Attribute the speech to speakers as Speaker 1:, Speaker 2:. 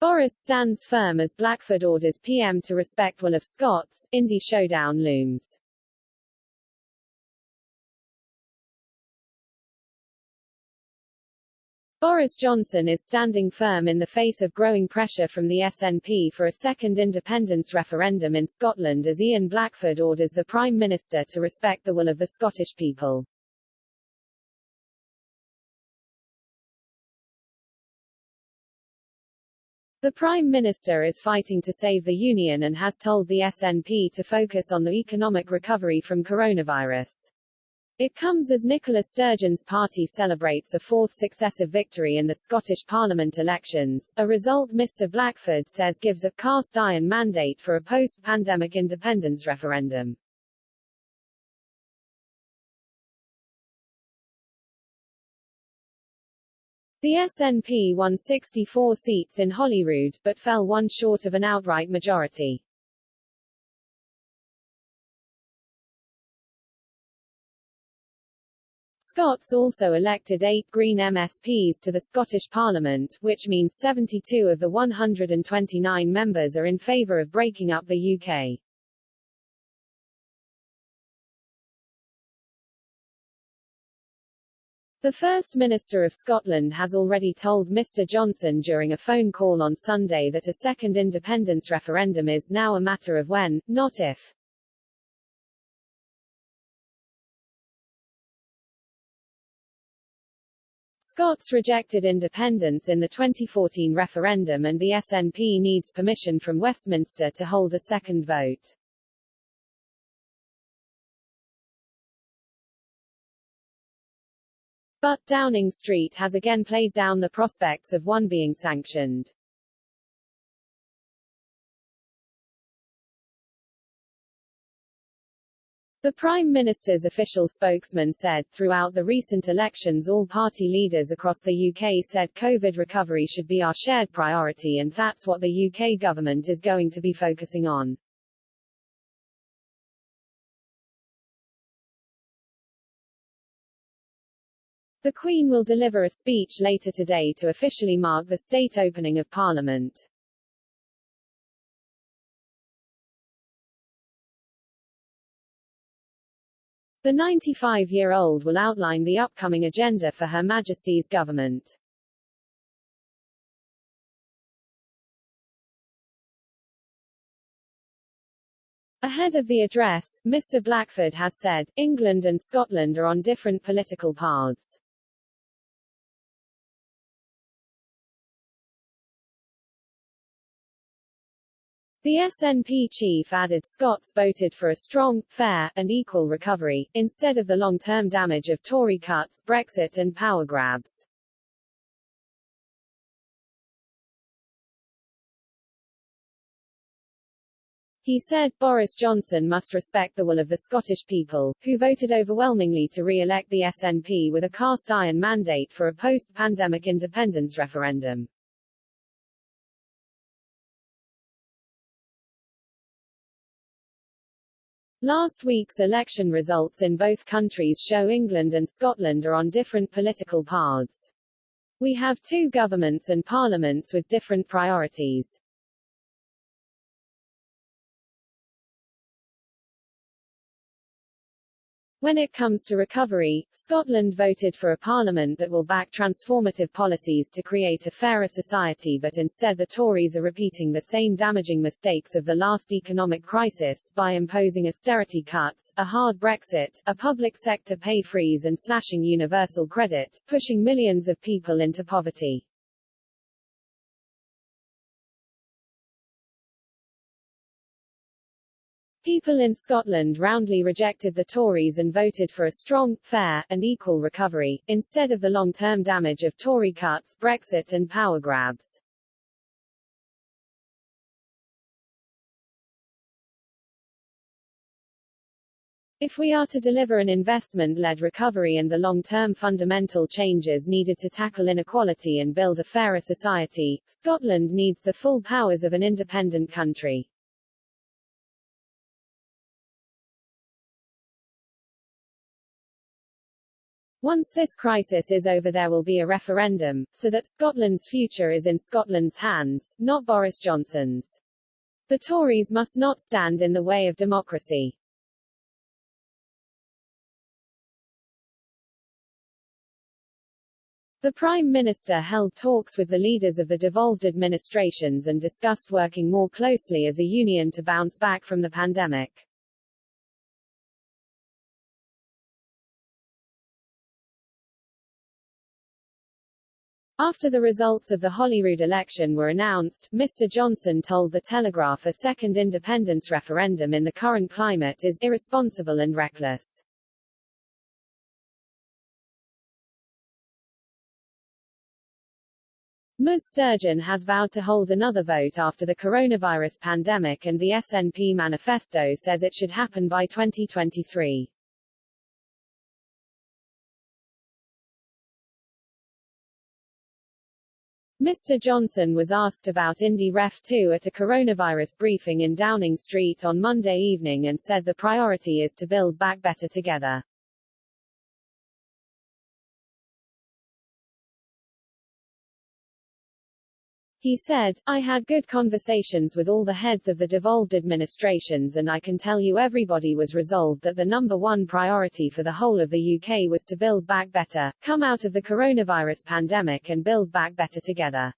Speaker 1: Boris stands firm as Blackford orders PM to respect will of Scots. Indy showdown looms. Boris Johnson is standing firm in the face of growing pressure from the SNP for a second independence referendum in Scotland as Ian Blackford orders the Prime Minister to respect the will of the Scottish people. The Prime Minister is fighting to save the Union and has told the SNP to focus on the economic recovery from coronavirus. It comes as Nicola Sturgeon's party celebrates a fourth successive victory in the Scottish Parliament elections, a result Mr Blackford says gives a cast-iron mandate for a post-pandemic independence referendum. The SNP won 64 seats in Holyrood, but fell one short of an outright majority. Scots also elected 8 Green MSPs to the Scottish Parliament, which means 72 of the 129 members are in favour of breaking up the UK. The First Minister of Scotland has already told Mr Johnson during a phone call on Sunday that a second independence referendum is now a matter of when, not if. Scots rejected independence in the 2014 referendum and the SNP needs permission from Westminster to hold a second vote. But Downing Street has again played down the prospects of one being sanctioned. The Prime Minister's official spokesman said, throughout the recent elections all party leaders across the UK said COVID recovery should be our shared priority and that's what the UK government is going to be focusing on. The Queen will deliver a speech later today to officially mark the state opening of Parliament. The 95-year-old will outline the upcoming agenda for Her Majesty's government. Ahead of the address, Mr Blackford has said, England and Scotland are on different political paths. The SNP chief added Scots voted for a strong, fair, and equal recovery, instead of the long-term damage of Tory cuts, Brexit and power grabs. He said, Boris Johnson must respect the will of the Scottish people, who voted overwhelmingly to re-elect the SNP with a cast-iron mandate for a post-pandemic independence referendum. Last week's election results in both countries show England and Scotland are on different political paths. We have two governments and parliaments with different priorities. When it comes to recovery, Scotland voted for a parliament that will back transformative policies to create a fairer society, but instead the Tories are repeating the same damaging mistakes of the last economic crisis, by imposing austerity cuts, a hard Brexit, a public sector pay freeze and slashing universal credit, pushing millions of people into poverty. People in Scotland roundly rejected the Tories and voted for a strong, fair, and equal recovery, instead of the long-term damage of Tory cuts, Brexit and power grabs. If we are to deliver an investment-led recovery and the long-term fundamental changes needed to tackle inequality and build a fairer society, Scotland needs the full powers of an independent country. Once this crisis is over, there will be a referendum, so that Scotland's future is in Scotland's hands, not Boris Johnson's. The Tories must not stand in the way of democracy. The Prime Minister held talks with the leaders of the devolved administrations and discussed working more closely as a union to bounce back from the pandemic. After the results of the Holyrood election were announced, Mr. Johnson told The Telegraph a second independence referendum in the current climate is irresponsible and reckless. Ms. Sturgeon has vowed to hold another vote after the coronavirus pandemic, and the SNP manifesto says it should happen by 2023. Mr. Johnson was asked about Indy Ref 2 at a coronavirus briefing in Downing Street on Monday evening and said the priority is to build back better together. He said, "I had good conversations with all the heads of the devolved administrations, and I can tell you everybody was resolved that the number one priority for the whole of the UK was to build back better, come out of the coronavirus pandemic and build back better together."